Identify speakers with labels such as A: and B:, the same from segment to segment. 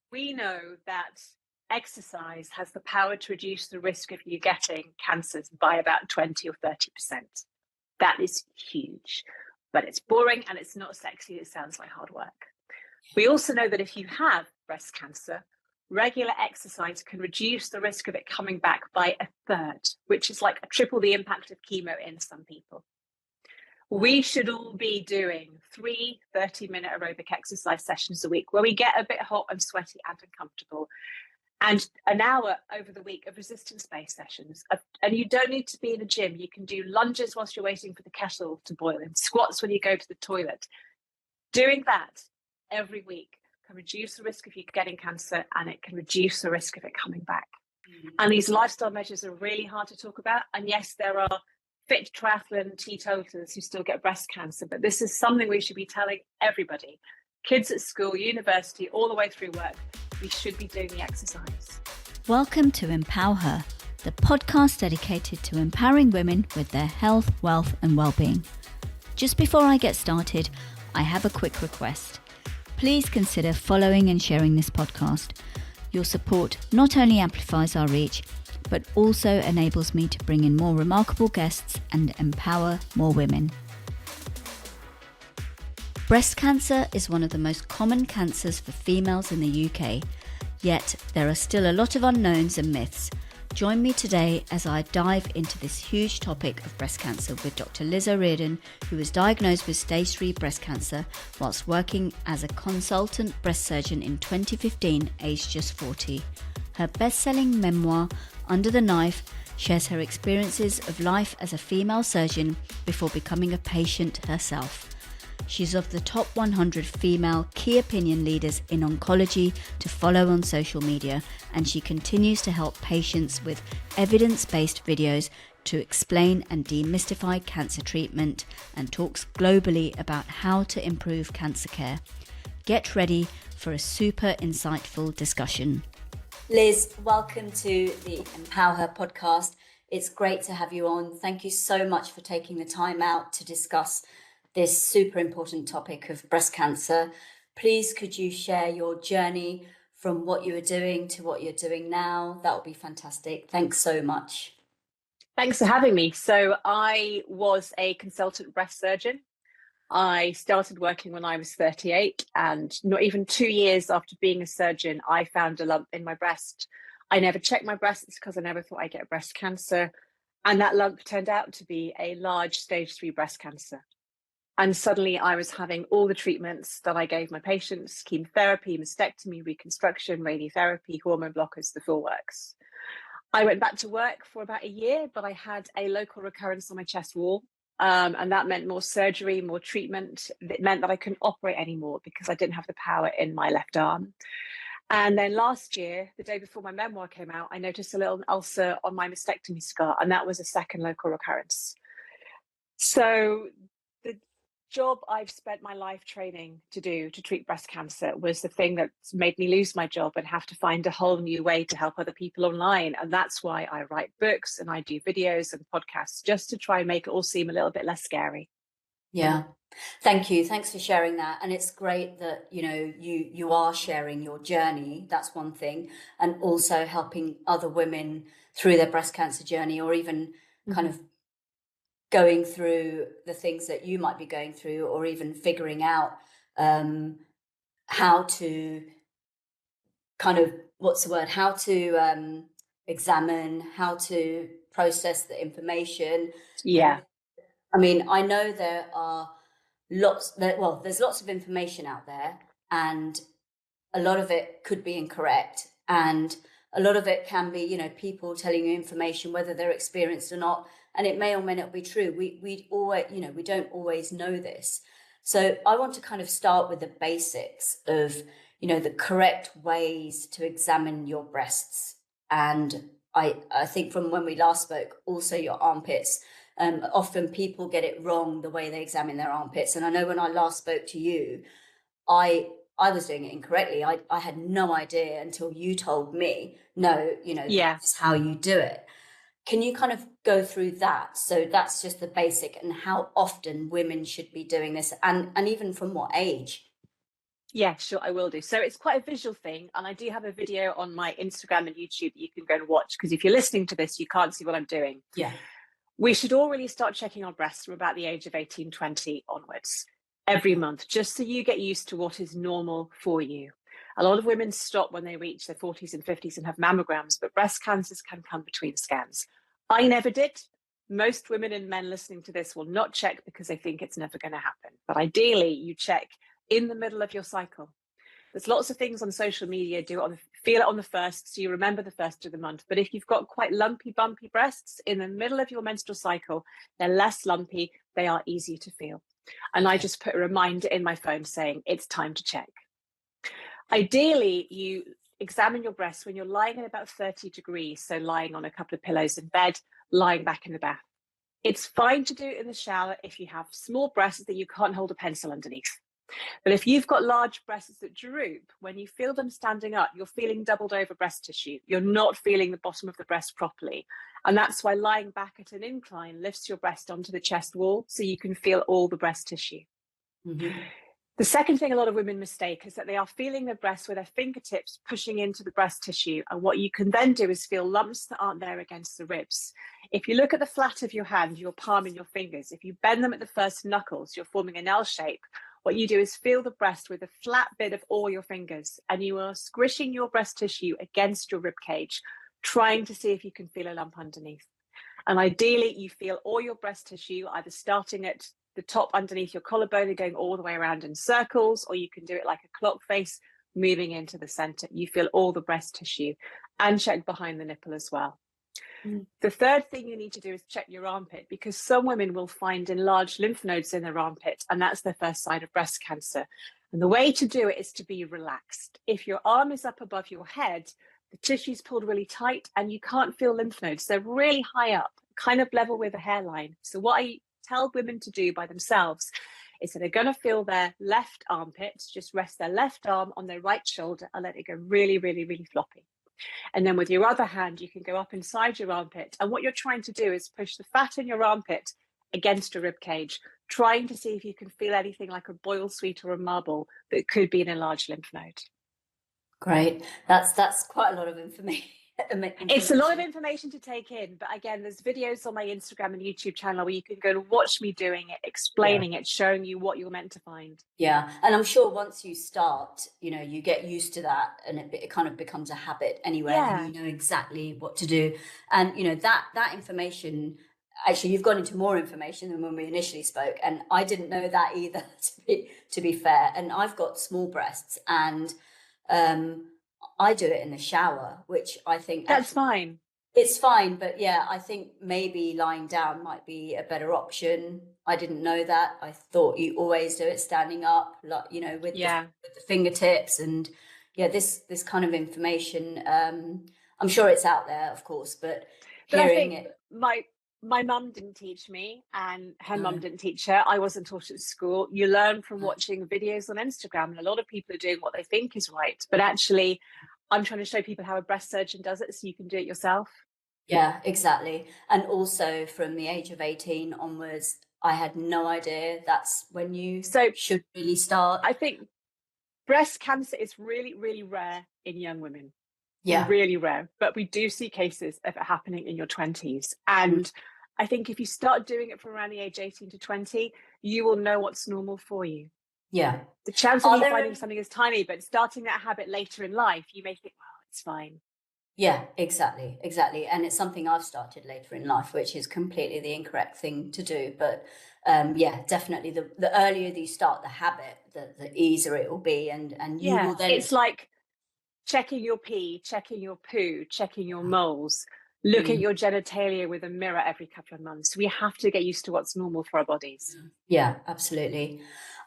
A: We know that exercise has the power to reduce the risk of you getting cancers by about 20 or 30%. That is huge, but it's boring and it's not sexy. It sounds like hard work. We also know that if you have breast cancer, regular exercise can reduce the risk of it coming back by a third, which is like triple the impact of chemo in some people. We should all be doing 3 30-minute aerobic exercise sessions a week where we get a bit hot and sweaty and uncomfortable, and an hour over the week of resistance-based sessions. And you don't need to be in a gym. You can do lunges whilst you're waiting for the kettle to boil and squats when you go to the toilet. Doing that every week can reduce the risk of you getting cancer, and it can reduce the risk of it coming back. And these lifestyle measures are really hard to talk about. And yes, there are fit triathlon teetotalers who still get breast cancer, but this is something we should be telling everybody. Kids at school, university, all the way through work, we should be doing the exercise.
B: Welcome to Empower Her, the podcast dedicated to empowering women with their health, wealth and well-being. Just before I get started, I have a quick request. Please consider following and sharing this podcast. Your support not only amplifies our reach, but also enables me to bring in more remarkable guests and empower more women. Breast cancer is one of the most common cancers for females in the UK, yet there are still a lot of unknowns and myths. Join me today as I dive into this huge topic of breast cancer with Dr. Liz O'Riordan, who was diagnosed with stage 3 breast cancer whilst working as a consultant breast surgeon in 2015, aged just 40. Her best-selling memoir, Under the Knife, shares her experiences of life as a female surgeon before becoming a patient herself. She's of the top 100 female key opinion leaders in oncology to follow on social media, and she continues to help patients with evidence-based videos to explain and demystify cancer treatment, and talks globally about how to improve cancer care. Get ready for a super insightful discussion. Liz, welcome to the Empower Her podcast. It's great to have you on. Thank you so much for taking the time out to discuss this super important topic of breast cancer. Please, could you share your journey from what you were doing to what you're doing now? That would be fantastic. Thanks so much.
A: Thanks for having me. So I was a consultant breast surgeon. I started working when I was 38, and not even 2 years after being a surgeon, I found a lump in my breast. I never checked my breasts because I never thought I'd get breast cancer. And that lump turned out to be a large stage 3 breast cancer. And suddenly I was having all the treatments that I gave my patients: chemotherapy, mastectomy, reconstruction, radiotherapy, hormone blockers, the full works. I went back to work for about a year, but I had a local recurrence on my chest wall. And that meant more surgery, more treatment. It meant that I couldn't operate anymore because I didn't have the power in my left arm. And then last year, the day before my memoir came out, I noticed a little ulcer on my mastectomy scar, and that was a second local recurrence. So the job I've spent my life training to do to treat breast cancer was the thing that made me lose my job and have to find a whole new way to help other people online. And that's why I write books and I do videos and podcasts, just to try and make it all seem a little bit less scary.
B: Yeah. Thank you. Thanks for sharing that. And it's great that, you are sharing your journey. That's one thing. And also helping other women through their breast cancer journey, or even kind of going through the things that you might be going through, or even figuring out how to how to examine, how to process the information.
A: Yeah.
B: I mean, I know there are there's lots of information out there, and a lot of it could be incorrect, and a lot of it can be, people telling you information, whether they're experienced or not, and it may or may not be true. We always, we don't always know this. So I want to kind of start with the basics of, the correct ways to examine your breasts. And I think from when we last spoke, also your armpits. Often people get it wrong, the way they examine their armpits. And I know when I last spoke to you, I was doing it incorrectly. I had no idea until you told me, no, that's how you do it. Can you kind of go through that? So that's just the basic, and how often women should be doing this, and even from what age?
A: Yeah, sure, I will do. So it's quite a visual thing. And I do have a video on my Instagram and YouTube that you can go and watch, because if you're listening to this, you can't see what I'm doing.
B: Yeah.
A: We should all really start checking our breasts from about the age of 18, 20 onwards every month, just so you get used to what is normal for you. A lot of women stop when they reach their 40s and 50s and have mammograms, but breast cancers can come between scans. I never did. Most women and men listening to this will not check because they think it's never going to happen. But ideally, you check in the middle of your cycle. There's lots of things on social media, feel it on the first, so you remember the first of the month. But if you've got quite lumpy, bumpy breasts in the middle of your menstrual cycle, they're less lumpy, they are easier to feel. And I just put a reminder in my phone saying it's time to check. Ideally, you examine your breasts when you're lying at about 30 degrees, so lying on a couple of pillows in bed, lying back in the bath. It's fine to do it in the shower if you have small breasts that you can't hold a pencil underneath. But if you've got large breasts that droop, when you feel them standing up, you're feeling doubled over breast tissue. You're not feeling the bottom of the breast properly. And that's why lying back at an incline lifts your breast onto the chest wall so you can feel all the breast tissue.
B: Mm-hmm.
A: The second thing a lot of women mistake is that they are feeling their breasts with their fingertips pushing into the breast tissue. And what you can then do is feel lumps that aren't there against the ribs. If you look at the flat of your hand, your palm and your fingers, if you bend them at the first knuckles, you're forming an L shape. What you do is feel the breast with a flat bit of all your fingers, and you are squishing your breast tissue against your rib cage, trying to see if you can feel a lump underneath. And ideally, you feel all your breast tissue, either starting at the top underneath your collarbone and going all the way around in circles, or you can do it like a clock face, moving into the center. You feel all the breast tissue, and check behind the nipple as well. The third thing you need to do is check your armpit, because some women will find enlarged lymph nodes in their armpit, and that's their first sign of breast cancer. And the way to do it is to be relaxed. If your arm is up above your head, the tissue's pulled really tight and you can't feel lymph nodes. They're really high up, kind of level with the hairline. So what I tell women to do by themselves is that they're going to feel their left armpit, just rest their left arm on their right shoulder and let it go really, really, really floppy. And then with your other hand, you can go up inside your armpit. And what you're trying to do is push the fat in your armpit against your rib cage, trying to see if you can feel anything like a boil sweet or a marble that could be an enlarged lymph node.
B: Great. That's quite a lot of information.
A: It's a lot of information to take in, but again, there's videos on my Instagram and YouTube channel where you can go and watch me doing it, explaining it, showing you what you're meant to find.
B: Yeah, and I'm sure once you start, you get used to that, and it kind of becomes a habit anyway.
A: Yeah.
B: And you know exactly what to do, and that information. Actually, you've gone into more information than when we initially spoke, and I didn't know that either. To be fair, and I've got small breasts, and I do it in the shower, which I think
A: that's fine.
B: It's fine, but yeah, I think maybe lying down might be a better option. I didn't know that. I thought you always do it standing up, like with the fingertips, and this kind of information. I'm sure it's out there, of course, but hearing
A: I think
B: it.
A: My mum didn't teach me, and her mum didn't teach her. I wasn't taught at school. You learn from watching videos on Instagram, and a lot of people are doing what they think is right. But actually, I'm trying to show people how a breast surgeon does it so you can do it yourself.
B: Yeah, exactly. And also from the age of 18 onwards, I had no idea that's when you should really start.
A: I think breast cancer is really, really rare in young women.
B: Yeah.
A: Really rare. But we do see cases of it happening in your 20s. And I think if you start doing it from around the age 18 to 20, you will know what's normal for you.
B: Yeah.
A: The chance of you finding something is tiny, but starting that habit later in life, you may think, well, it's fine.
B: Yeah, exactly. And it's something I've started later in life, which is completely the incorrect thing to do. But definitely the earlier you start the habit, the easier it will be. And you will then...
A: It's like checking your pee, checking your poo, checking your moles, look at your genitalia with a mirror every couple of months. We have to get used to what's normal for our bodies.
B: Yeah, absolutely.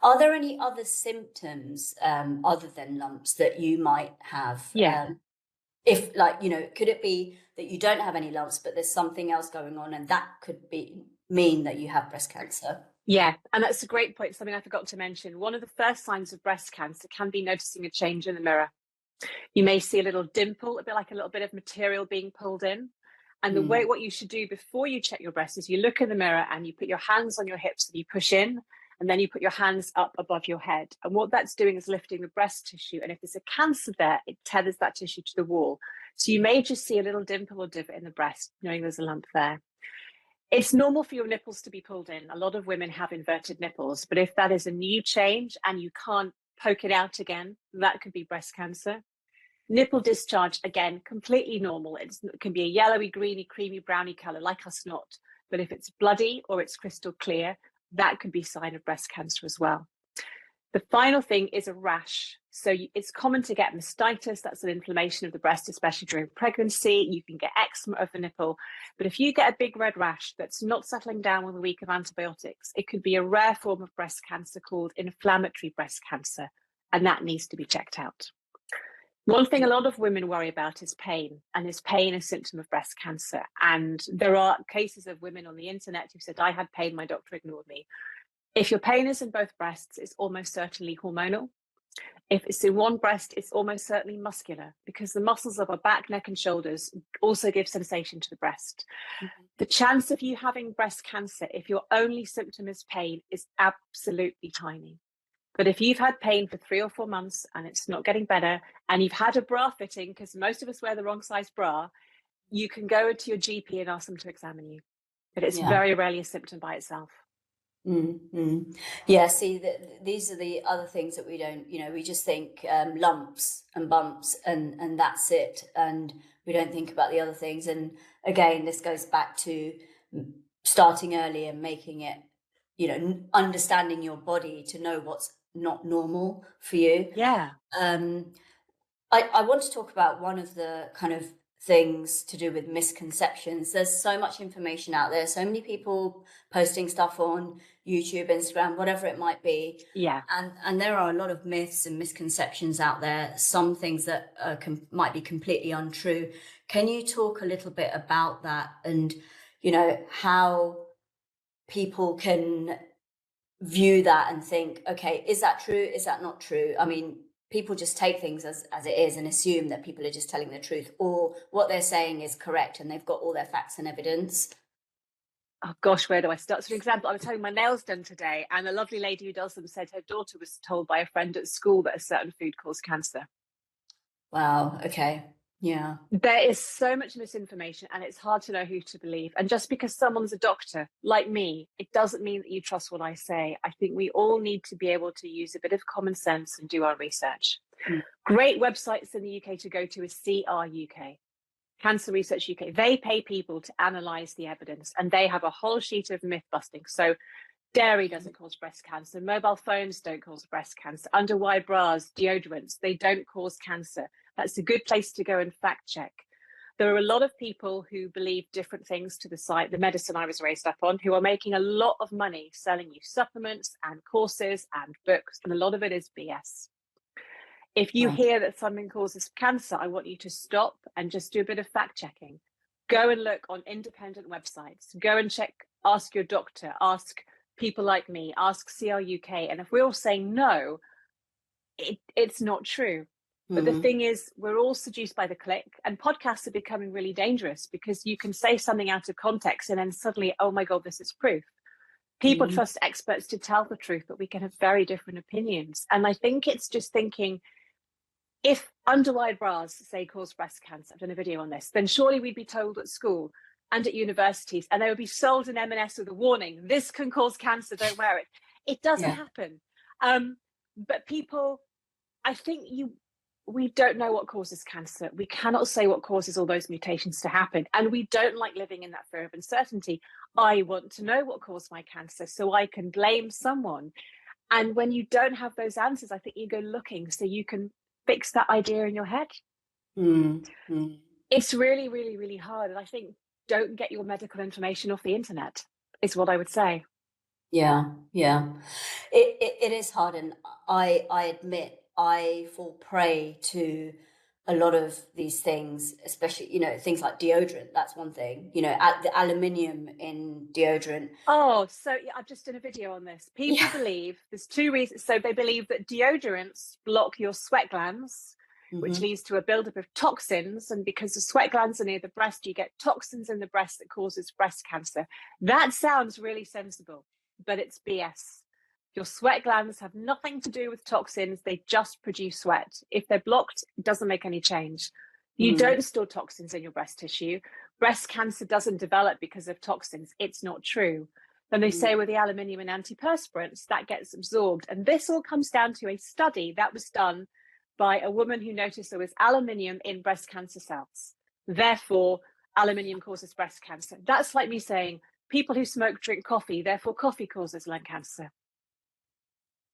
B: Are there any other symptoms other than lumps that you might have? If could it be that you don't have any lumps, but there's something else going on, and that could mean that you have breast cancer?
A: Yeah, and that's a great point. Something I forgot to mention. One of the first signs of breast cancer can be noticing a change in the mirror. You may see a little dimple, a bit like a little bit of material being pulled in. And what you should do before you check your breast is you look in the mirror and you put your hands on your hips and you push in, and then you put your hands up above your head. And what that's doing is lifting the breast tissue. And if there's a cancer there, it tethers that tissue to the wall. So you may just see a little dimple or divot in the breast, knowing there's a lump there. It's normal for your nipples to be pulled in. A lot of women have inverted nipples, but if that is a new change and you can't poke it out again, that could be breast cancer. Nipple discharge, again, completely normal. It can be a yellowy, greeny, creamy, browny color, like a snot. But if it's bloody or it's crystal clear, that could be a sign of breast cancer as well. The final thing is a rash. So it's common to get mastitis. That's an inflammation of the breast, especially during pregnancy. You can get eczema of the nipple. But if you get a big red rash that's not settling down with a week of antibiotics, it could be a rare form of breast cancer called inflammatory breast cancer. And that needs to be checked out. One thing a lot of women worry about is pain, and is pain a symptom of breast cancer? And there are cases of women on the internet who said, I had pain, my doctor ignored me. If your pain is in both breasts, it's almost certainly hormonal. If it's in one breast, it's almost certainly muscular, because the muscles of our back, neck, and shoulders also give sensation to the breast. Mm-hmm. The chance of you having breast cancer, if your only symptom is pain, is absolutely tiny. But if you've had pain for 3 or 4 months and it's not getting better, and you've had a bra fitting, because most of us wear the wrong size bra, you can go to your GP and ask them to examine you. But it's very rarely a symptom by itself.
B: Mm-hmm. Yeah, see, these are the other things that we don't, we just think lumps and bumps and that's it. And we don't think about the other things. And again, this goes back to starting early and making it, understanding your body to know what's not normal for you.
A: Yeah.
B: I want to talk about one of the kind of things to do with misconceptions. There's so much information out there, so many people posting stuff on YouTube, Instagram, whatever it might be.
A: Yeah.
B: And there are a lot of myths and misconceptions out there, some things that might be completely untrue. Can you talk a little bit about that and, how people can view that and think, okay, is that true? Is that not true? I mean, people just take things as it is and assume that people are just telling the truth, or what they're saying is correct and they've got all their facts and evidence.
A: Oh gosh, where do I start? So, for example, I was having my nails done today, and a lovely lady who does them said her daughter was told by a friend at school that a certain food caused cancer.
B: Wow. Okay. Yeah.
A: There is so much misinformation, and it's hard to know who to believe. And just because someone's a doctor like me, it doesn't mean that you trust what I say. I think we all need to be able to use a bit of common sense and do our research. Great websites in the UK to go to is CRUK, Cancer Research UK. They pay people to analyze the evidence, and they have a whole sheet of myth busting. So dairy doesn't cause breast cancer, mobile phones don't cause breast cancer, underwire bras, deodorants, they don't cause cancer. That's a good place to go and fact check. There are a lot of people who believe different things to the medicine I was raised up on, who are making a lot of money selling you supplements and courses and books, and a lot of it is BS. If you hear that something causes cancer, I want you to stop and just do a bit of fact checking. Go and look on independent websites. Go and check, ask your doctor, ask people like me, ask CRUK. And if we're all saying no, it's not true. But the thing is, we're all seduced by the click, and podcasts are becoming really dangerous because you can say something out of context and then suddenly, oh my God, this is proof. People trust experts to tell the truth, but we can have very different opinions. And I think it's just thinking, if underwired bras, say, cause breast cancer, I've done a video on this, then surely we'd be told at school and at universities, and they would be sold an M&S with a warning, this can cause cancer, don't wear it. It doesn't happen. But people, I think we don't know what causes cancer. We cannot say what causes all those mutations to happen. And we don't like living in that fear of uncertainty. I want to know what caused my cancer so I can blame someone. And when you don't have those answers, I think you go looking so you can fix that idea in your head. It's really, really, really hard. And I think don't get your medical information off the internet is what I would say.
B: Yeah. It is hard. And I admit I fall prey to a lot of these things, especially, things like deodorant. That's one thing, the aluminium in deodorant.
A: Oh, so I've just done a video on this. People believe there's 2 reasons. So they believe that deodorants block your sweat glands, which leads to a buildup of toxins. And because the sweat glands are near the breast, you get toxins in the breast that causes breast cancer. That sounds really sensible, but it's BS. Your sweat glands have nothing to do with toxins. They just produce sweat. If they're blocked, it doesn't make any change. You don't store toxins in your breast tissue. Breast cancer doesn't develop because of toxins. It's not true. Then they say with the aluminium and antiperspirants, that gets absorbed. And this all comes down to a study that was done by a woman who noticed there was aluminium in breast cancer cells. Therefore, aluminium causes breast cancer. That's like me saying people who smoke drink coffee, therefore coffee causes lung cancer.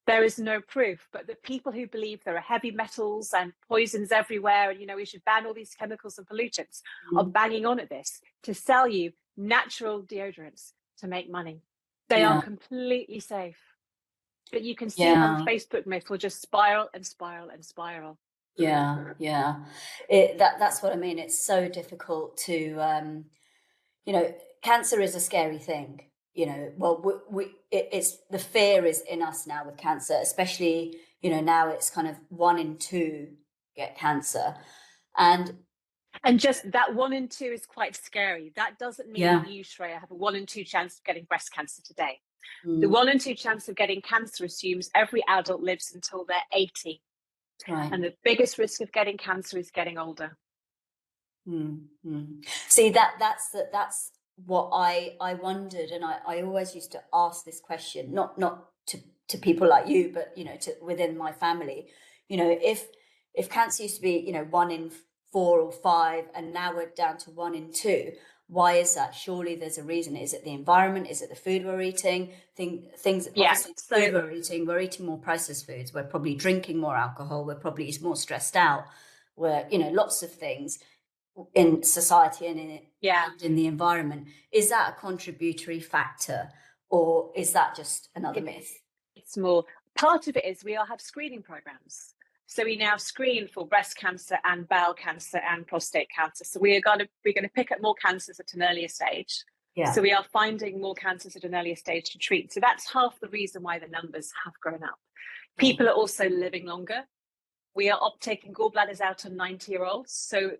A: There is no proof, but the people who believe there are heavy metals and poisons everywhere, and we should ban all these chemicals and pollutants, are banging on at this to sell you natural deodorants to make money. They are completely safe, but you can see how the Facebook myth will just spiral and spiral and spiral.
B: That's what I mean. It's so difficult to, cancer is a scary thing. It's the fear is in us now with cancer, especially, now it's kind of 1 in 2 get cancer. And
A: just that 1 in 2 is quite scary. That doesn't mean that you, Shreya, have a 1 in 2 chance of getting breast cancer today. The 1 in 2 chance of getting cancer assumes every adult lives until they're 80.
B: Right.
A: And the biggest risk of getting cancer is getting older.
B: See, that's what I wondered, and I always used to ask this question, not to people like you, but to within my family. If cancer used to be 1 in 4 or 5, and now we're down to 1 in 2, why is that? Surely there's a reason. Is it the environment? Is it the food we're eating? Things obviously food we're eating more processed foods. We're probably drinking more alcohol. We're probably more stressed out. We're lots of things in society and in the environment. Is that a contributory factor, or is that just another myth?
A: It's more, part of it is we all have screening programs. So we now screen for breast cancer and bowel cancer and prostate cancer. So we're going to pick up more cancers at an earlier stage. So we are finding more cancers at an earlier stage to treat. So that's half the reason why the numbers have grown up. People are also living longer. We are taking gallbladders out on 90-year-olds. So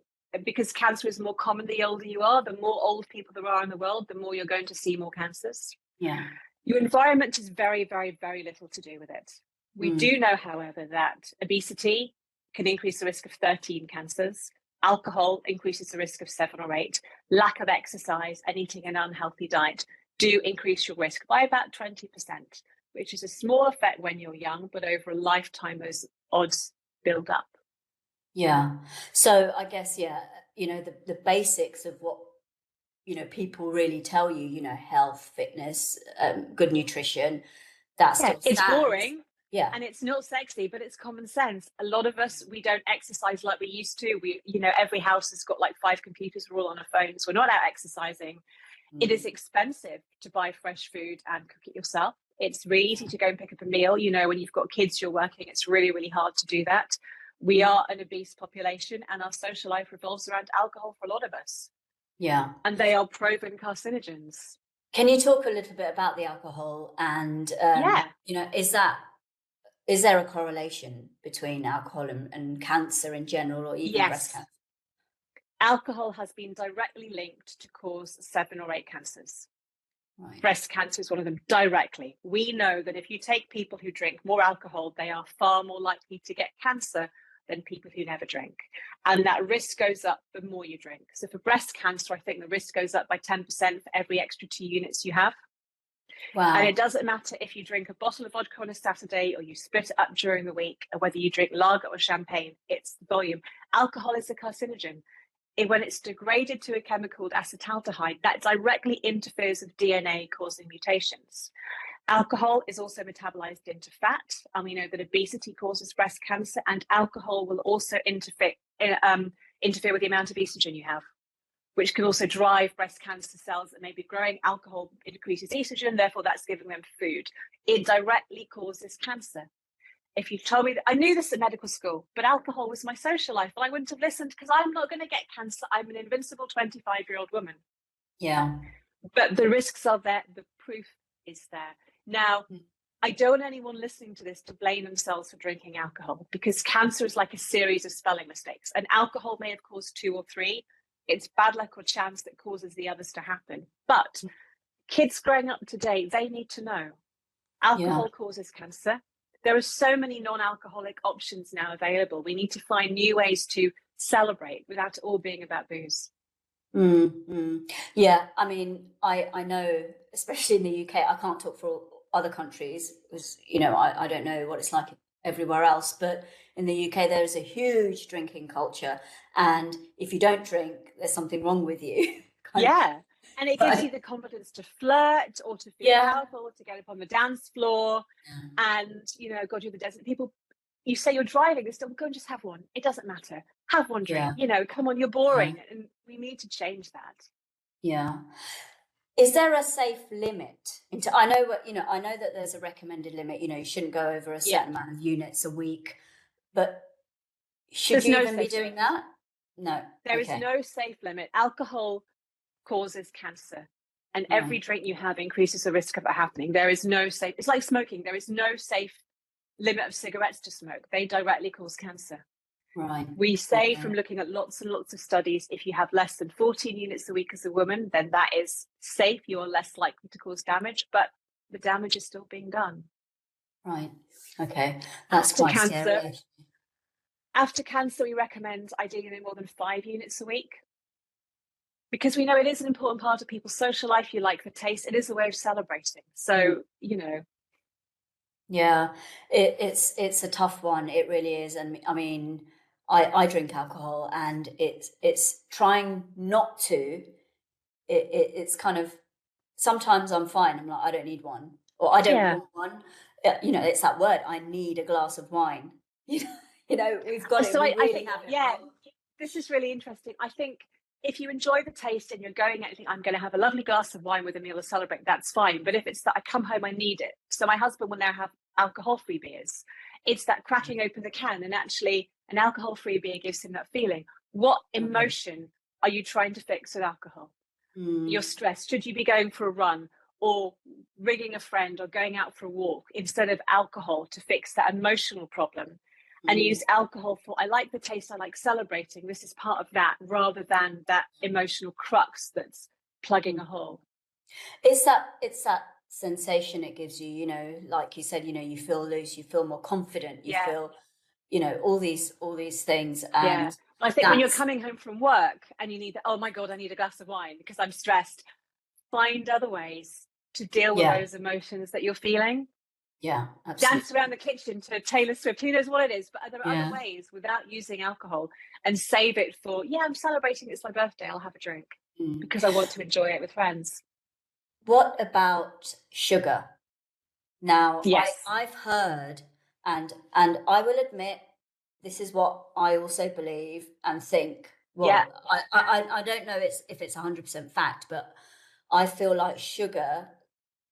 A: because cancer is more common the older you are, the more old people there are in the world, the more you're going to see more cancers. Your environment is very, very, very little to do with it. We do know, however, that obesity can increase the risk of 13 cancers. Alcohol increases the risk of 7 or 8. Lack of exercise and eating an unhealthy diet do increase your risk by about 20%, which is a small effect when you're young, but over a lifetime, those odds build up.
B: So I guess, the basics of what, people really tell you, health, fitness, good nutrition, that's
A: it's boring.
B: And
A: it's not sexy, but it's common sense. A lot of us, we don't exercise like we used to. We, every house has got like 5 computers. We're all on our phones. We're not out exercising. It is expensive to buy fresh food and cook it yourself. It's really easy to go and pick up a meal. When you've got kids, you're working, it's really, really hard to do that. We are an obese population, and our social life revolves around alcohol for a lot of us. And they are proven carcinogens.
B: Can you talk a little bit about the alcohol and, is there a correlation between alcohol and cancer in general, or even breast cancer?
A: Alcohol has been directly linked to cause 7 or 8 cancers. Breast cancer is one of them directly. We know that if you take people who drink more alcohol, they are far more likely to get cancer than people who never drink. And that risk goes up the more you drink. So for breast cancer, I think the risk goes up by 10% for every extra 2 units you have. And it doesn't matter if you drink a bottle of vodka on a Saturday or you split it up during the week, or whether you drink lager or champagne, it's the volume. Alcohol is a carcinogen. When it's degraded to a chemical called acetaldehyde, that directly interferes with DNA, causing mutations. Alcohol is also metabolized into fat, and we know that obesity causes breast cancer, and alcohol will also interfere with the amount of estrogen you have, which can also drive breast cancer cells that may be growing. Alcohol increases estrogen, therefore that's giving them food. It directly causes cancer. If you told me that, I knew this at medical school, but alcohol was my social life, well, I wouldn't have listened, because I'm not going to get cancer. I'm an invincible 25-year-old woman. But the risks are there. The proof is there. Now, I don't want anyone listening to this to blame themselves for drinking alcohol, because cancer is like a series of spelling mistakes, and alcohol may have caused 2 or 3. It's bad luck or chance that causes the others to happen. But kids growing up today, they need to know. Alcohol causes cancer. There are so many non-alcoholic options now available. We need to find new ways to celebrate without it all being about booze.
B: Yeah, I mean, I know, especially in the UK, I can't talk for other countries because, I don't know what it's like everywhere else. But in the UK, there is a huge drinking culture. And if you don't drink, there's something wrong with you.
A: Yeah. And it gives you the confidence to flirt or to feel powerful, to get up on the dance floor. And, God, you're the desert. People, you say you're driving, they still go and just have one. It doesn't matter. Have one drink. Come on, you're boring. And we need to change that.
B: Yeah. Is there a safe limit? I know that there's a recommended limit. You shouldn't go over a certain amount of units a week. But should you even be doing that? No.
A: There is no safe limit. Alcohol causes cancer, and every drink you have increases the risk of it happening. There is no safe. It's like smoking. There is no safe limit of cigarettes to smoke. They directly cause cancer.
B: Right.
A: We say from looking at lots and lots of studies, if you have less than 14 units a week as a woman, then that is safe. You're less likely to cause damage, but the damage is still being done.
B: Right. Okay. That's quite scary.
A: After cancer, we recommend ideally no more than 5 units a week, because we know it is an important part of people's social life. You like the taste. It is a way of celebrating. So,
B: Yeah, it's a tough one. It really is. And I mean, I drink alcohol, and it's trying not to. It's kind of, sometimes I'm fine. I'm like, I don't need one, or I don't want one. It's that word. I need a glass of wine. We've got it.
A: So
B: I
A: think, this is really interesting. I think if you enjoy the taste and you're going out and think, I'm going to have a lovely glass of wine with a meal to celebrate, that's fine. But if it's that I come home, I need it. So my husband will now have alcohol-free beers. It's that cracking open the can, and actually an alcohol-free beer gives him that feeling. What emotion are you trying to fix with alcohol? You're stressed. Should you be going for a run or ringing a friend or going out for a walk instead of alcohol to fix that emotional problem? And use alcohol for, I like the taste, I like celebrating. This is part of that, rather than that emotional crux that's plugging a hole.
B: It's that sensation it gives you, like you said, you feel loose, you feel more confident, you feel, all these things. And
A: I think when you're coming home from work and you need, oh my God, I need a glass of wine because I'm stressed, find other ways to deal with those emotions that you're feeling.
B: Yeah, absolutely.
A: Dance around the kitchen to Taylor Swift, who knows what it is, but there are other ways without using alcohol, and save it for, I'm celebrating, it's my birthday, I'll have a drink because I want to enjoy it with friends.
B: What about sugar? Now,
A: yes.
B: I've heard, and I will admit, this is what I also believe and think. Well, I don't know if it's 100% fact, but I feel like sugar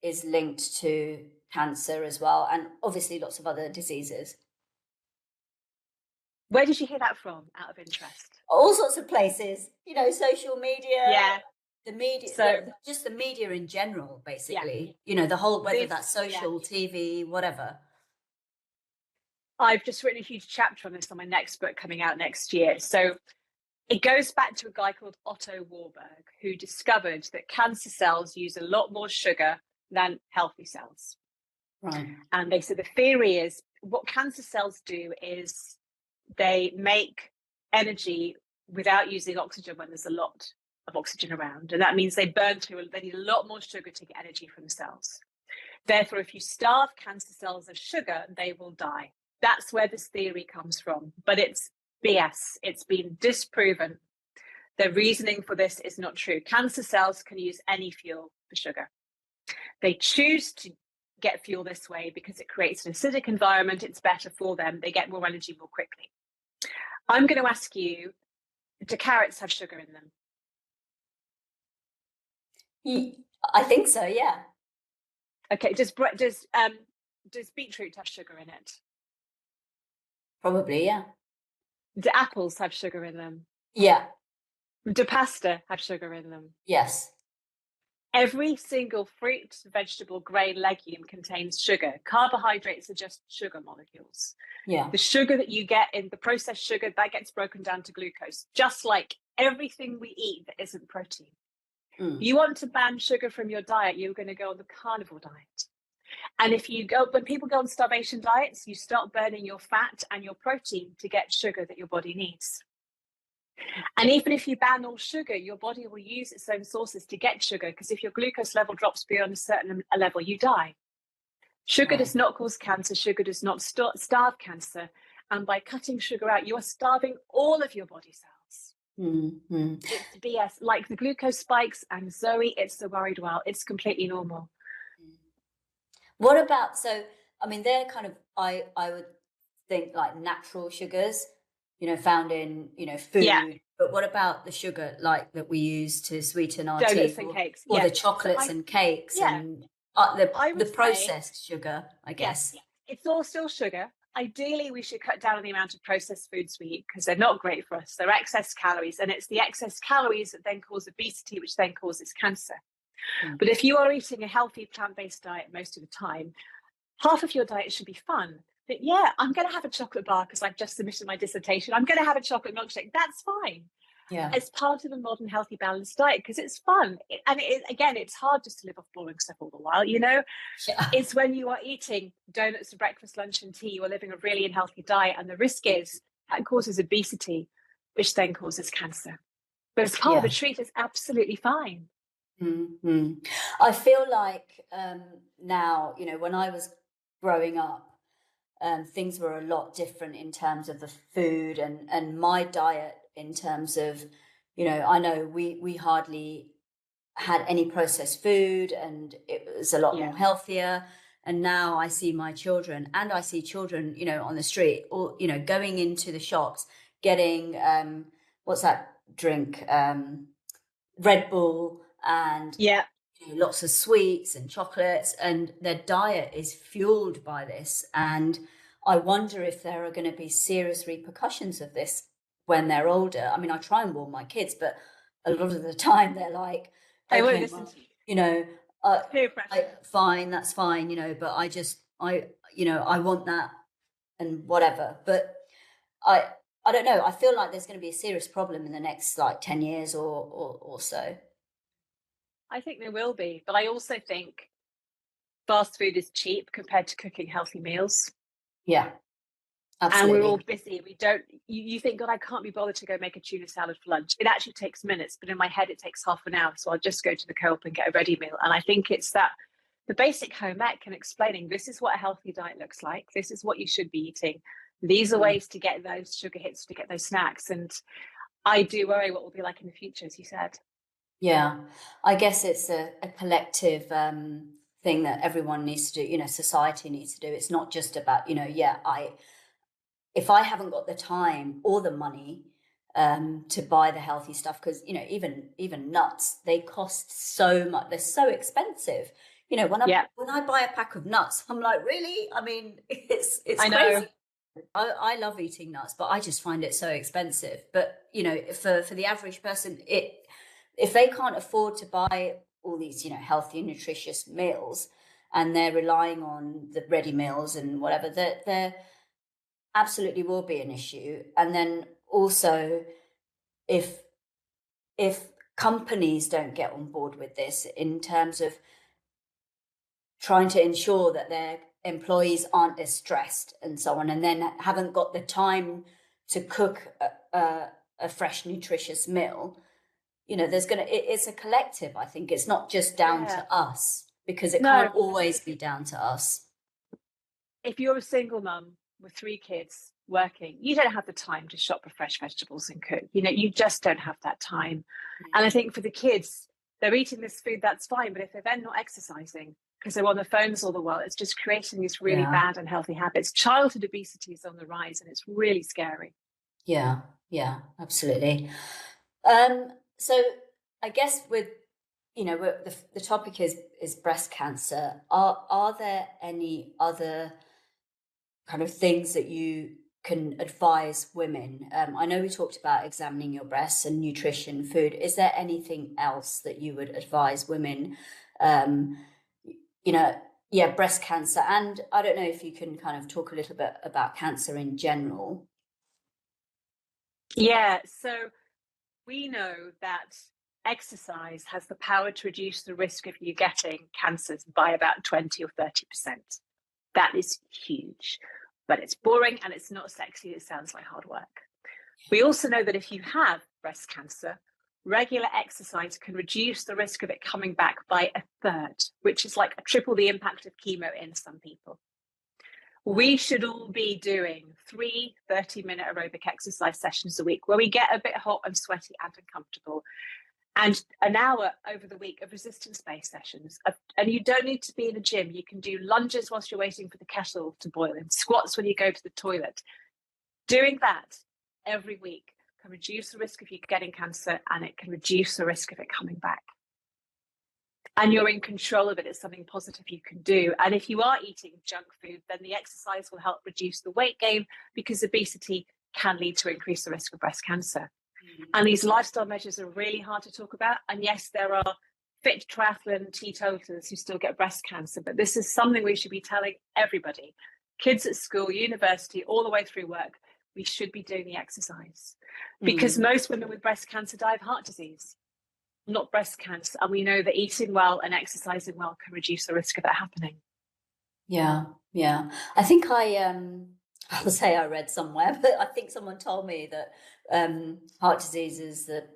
B: is linked to cancer as well, and obviously lots of other diseases.
A: Where did you hear that from, out of interest?
B: All sorts of places, social media, the media, just the media in general, basically. The whole, whether that's social, TV, whatever.
A: I've just written a huge chapter on this on my next book coming out next year. So it goes back to a guy called Otto Warburg, who discovered that cancer cells use a lot more sugar than healthy cells.
B: Right.
A: And they said the theory is what cancer cells do is they make energy without using oxygen when there's a lot of oxygen around. And that means they need a lot more sugar to get energy from the cells. Therefore, if you starve cancer cells of sugar, they will die. That's where this theory comes from. But it's BS. It's been disproven. The reasoning for this is not true. Cancer cells can use any fuel for sugar. They choose to get fuel this way because it creates an acidic environment. It's better for them. They get more energy more quickly. I'm going to ask you, do carrots have sugar in them?
B: I think so, yeah.
A: Okay, does beetroot have sugar in it?
B: Probably, yeah.
A: Do apples have sugar in them?
B: Yeah.
A: Do pasta have sugar in them?
B: Yes.
A: Every single fruit, vegetable, grain, legume contains sugar. Carbohydrates are just sugar molecules.
B: Yeah.
A: The sugar that you get in the processed sugar, that gets broken down to glucose, just like everything we eat that isn't protein. You want to ban sugar from your diet, you're going to go on the carnivore diet. And when people go on starvation diets, you start burning your fat and your protein to get sugar that your body needs. And even if you ban all sugar, your body will use its own sources to get sugar, because if your glucose level drops beyond a certain level, you die. Sugar does not cause cancer. Sugar does not starve cancer. And by cutting sugar out, you are starving all of your body cells.
B: Mm-hmm.
A: It's BS. Like the glucose spikes and Zoe, it's the worried well. It's completely normal.
B: What about, so, I mean, they're kind of, I would think like natural sugars, found in, food.
A: Yeah.
B: But what about the sugar like that we use to sweeten our
A: Donuts
B: tea,
A: and cakes.
B: or
A: Yeah.
B: the chocolates and cakes and
A: I would
B: the
A: say,
B: processed sugar, I guess.
A: yes, it's all still sugar. Ideally, we should cut down on the amount of processed foods we eat, because they're not great for us. They're excess calories, and it's the excess calories that then cause obesity, which then causes cancer. But if you are eating a healthy plant-based diet most of the time, half of your diet should be fun. But yeah, I'm going to have a chocolate bar because I've just submitted my dissertation. I'm going to have a chocolate milkshake. That's fine.
B: Yeah.
A: As part of a modern, healthy, balanced diet, because it's fun. Again, it's hard just to live off boring stuff all the while,
B: Yeah.
A: It's when you are eating donuts for breakfast, lunch, and tea, you are living a really unhealthy diet. And the risk is that causes obesity, which then causes cancer. But as part of a treat, it's absolutely fine.
B: Mm-hmm. I feel like now, when I was growing up, things were a lot different in terms of the food and my diet, in terms of, I know we hardly had any processed food, and it was a lot more healthier. And now I see my children, and I see children, on the street, or, going into the shops, getting, what's that drink? Red Bull, and lots of sweets and chocolates, and their diet is fueled by this. And I wonder if there are going to be serious repercussions of this when they're older. I mean, I try and warn my kids, but a lot of the time they're like,
A: they won't listen to you.
B: Fine, that's fine, but I want that and whatever. But I don't know. I feel like there's going to be a serious problem in the next 10 years or so.
A: I think there will be, but I also think fast food is cheap compared to cooking healthy meals.
B: Yeah, absolutely.
A: And we're all busy. You think, God, I can't be bothered to go make a tuna salad for lunch. It actually takes minutes, but in my head, it takes half an hour. So I'll just go to the co-op and get a ready meal. And I think it's the basic home ec and explaining, this is what a healthy diet looks like. This is what you should be eating. These are ways to get those sugar hits, to get those snacks. And I do worry what will be like in the future, as you said.
B: Yeah, I guess it's a collective thing that everyone needs to do, society needs to do. It's not just about, if I haven't got the time or the money to buy the healthy stuff, because, even nuts, they cost so much. They're so expensive. When I buy a pack of nuts, I'm like, really? I mean, it's
A: I
B: crazy.
A: know.
B: I love eating nuts, but I just find it so expensive. But, for the average person, if they can't afford to buy all these, healthy and nutritious meals, and they're relying on the ready meals and whatever, there absolutely will be an issue. And then also, if companies don't get on board with this, in terms of trying to ensure that their employees aren't as stressed and so on, and then haven't got the time to cook a fresh, nutritious meal, it's a collective. I think it's not just down to us, because it can't always be down to us.
A: If you're a single mum with 3 kids working, you don't have the time to shop for fresh vegetables and cook. You just don't have that time. And I think for the kids, they're eating this food, that's fine. But if they're then not exercising because they're on their phones all the while, it's just creating these really bad, unhealthy habits. Childhood obesity is on the rise, and it's really scary.
B: Yeah, absolutely. So I guess with, the topic is breast cancer. Are there any other kind of things that you can advise women? I know we talked about examining your breasts and nutrition, food. Is there anything else that you would advise women? Breast cancer. And I don't know if you can kind of talk a little bit about cancer in general.
A: Yeah, so we know that exercise has the power to reduce the risk of you getting cancers by about 20 or 30%. That is huge, but it's boring and it's not sexy. It sounds like hard work. We also know that if you have breast cancer, regular exercise can reduce the risk of it coming back by a third, which is like triple the impact of chemo in some people. We should all be doing 3 30-minute aerobic exercise sessions a week where we get a bit hot and sweaty and uncomfortable, and an hour over the week of resistance-based sessions. And you don't need to be in a gym. You can do lunges whilst you're waiting for the kettle to boil and squats when you go to the toilet. Doing that every week can reduce the risk of you getting cancer, and it can reduce the risk of it coming back. And you're in control of it. It's something positive you can do. And if you are eating junk food, then the exercise will help reduce the weight gain, because obesity can lead to increase the risk of breast cancer. And these lifestyle measures are really hard to talk about. And yes, there are fit triathlon teetotalers who still get breast cancer, but this is something we should be telling everybody. Kids at school, university, all the way through work, we should be doing the exercise, because most women with breast cancer die of heart disease, not breast cancer. And we know that eating well and exercising well can reduce the risk of that happening.
B: Yeah. I think I'll say I read somewhere, but I think someone told me that heart disease is the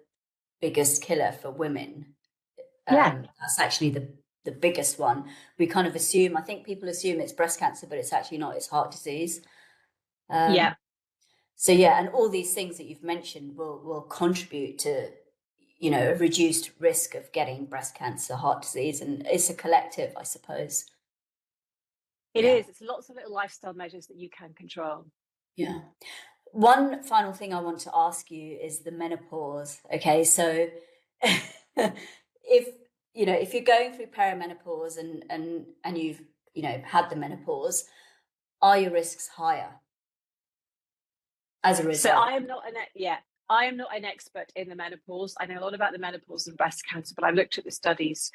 B: biggest killer for women. That's actually the biggest one. We kind of assume, I think people assume it's breast cancer, but it's actually not, it's heart disease. So yeah, and all these things that you've mentioned will contribute to, a reduced risk of getting breast cancer, heart disease, and it's a collective, I suppose.
A: It is. It's lots of little lifestyle measures that you can control.
B: Yeah. One final thing I want to ask you is the menopause. Okay, so if you're going through perimenopause and you've had the menopause, are your risks higher as a result?
A: So I am not an expert in the menopause. I know a lot about the menopause and breast cancer, but I've looked at the studies,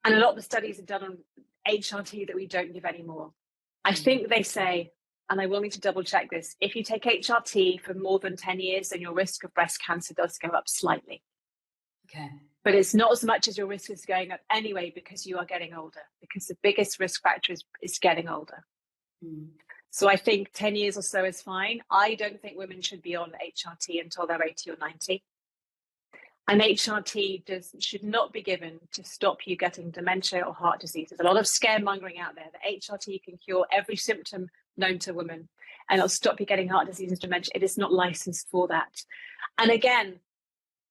A: and a lot of the studies are done on HRT that we don't give anymore. I think they say, and I will need to double check this, if you take HRT for more than 10 years, then your risk of breast cancer does go up slightly.
B: Okay.
A: But it's not as much as your risk is going up anyway, because you are getting older, because the biggest risk factor is getting older. So I think 10 years or so is fine. I don't think women should be on HRT until they're 80 or 90. And HRT should not be given to stop you getting dementia or heart disease. There's a lot of scaremongering out there that HRT can cure every symptom known to women, and it'll stop you getting heart disease and dementia. It is not licensed for that. And again,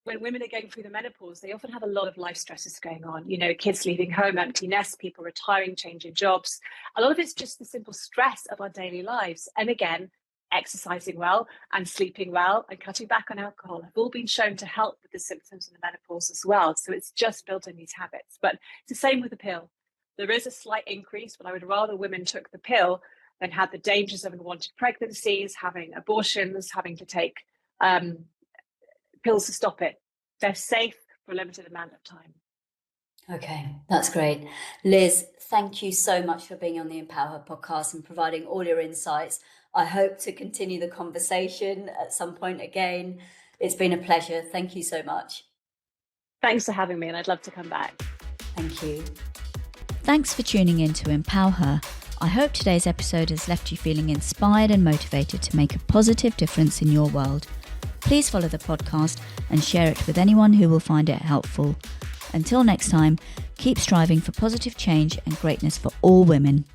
A: when women are going through the menopause, they often have a lot of life stresses going on. Kids leaving home, empty nest, people retiring, changing jobs. A lot of it's just the simple stress of our daily lives. And again, exercising well and sleeping well and cutting back on alcohol have all been shown to help with the symptoms of the menopause as well. So it's just building these habits. But it's the same with the pill. There is a slight increase, but I would rather women took the pill than had the dangers of unwanted pregnancies, having abortions, having to take pills to stop it. They're safe for a limited amount of time.
B: Okay, that's great. Liz, thank you so much for being on the Empower podcast and providing all your insights. I hope to continue the conversation at some point again. It's been a pleasure. Thank you so much.
A: Thanks for having me, and I'd love to come back.
B: Thank you. Thanks for tuning in to Empower Her. I hope today's episode has left you feeling inspired and motivated to make a positive difference in your world. Please follow the podcast and share it with anyone who will find it helpful. Until next time, keep striving for positive change and greatness for all women.